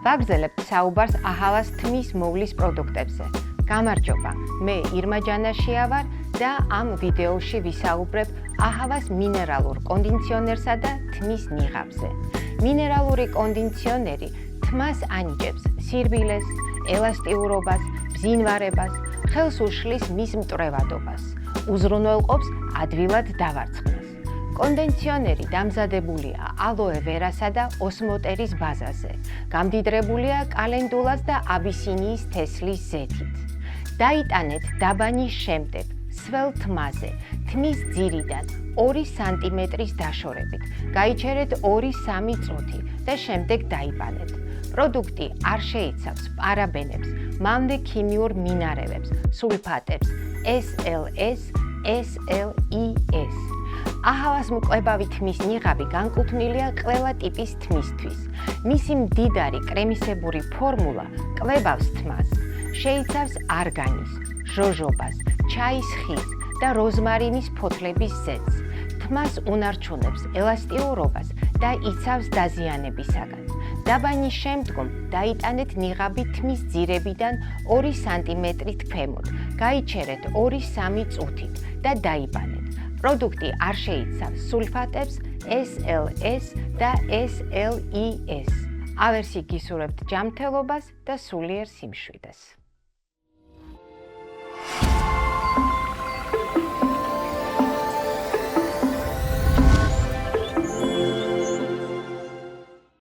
ვაგრძელებთ საუბარს აჰავას თმის მოვლის პროდუქტებზე. გამარჯობა, მე ირმა ჯანაშია ვარ და ამ ვიდეოში ვისაუბრებ აჰავას მინერალურ კონდიციონერსა და თმის ნიღაბზე. მინერალური კონდიციონერი თმას ანიჭებს სირბილეს, ელასტიურობას, ბზინვარებას, ხელს უშლის მის მტვრევადობას, უზრუნველყოფს ადვილად დავარცხნას. კონდიციონერი დამზადებულია ალოე ვერასა და ოსმოტერის ბაზაზე. გამდიდრებულია კალენდულას და აბისინიის თესლის ზეთით. დაიტანეთ დაბანის შემდეგ სველ თმაზე, თმის ძირიდან 2 სანტიმეტრის დაშორებით. გაიჩერეთ 2-3 წუთი და შემდეგ დაიბანეთ. პროდუქტი არ შეიცავს პარაბენებს, მამლე ქიმიურ მინარევებს, სულფატებს, SLS, SLES. აჰავას მკლებავი თმის ნიღაბი განკუთვნილია ყველა ტიპის თმისთვის. მისი მდიდარი კრემისებური ფორმულა კლებავს თმას, შეიცავს არგანის, ჟოჟობას, ჩაის ხის და როზმარინის ფოთლების ზეთს. თმას უნარჩუნებს ელასტიურობას და იცავს დაზიანებისაგან. დაბანის შემდგომ დაიტანეთ ნიღაბი თმის ძირებიდან 2 სანტიმეტრით ქვემოთ, გაიჩერეთ 2-3 წუთით და დაიბანეთ. პროდუქტი არ შეიცავს სულფატებს, SLS და SLES. ავერსი გისურვებთ ჯანმრთელობას და სულიერ სიმშვიდეს.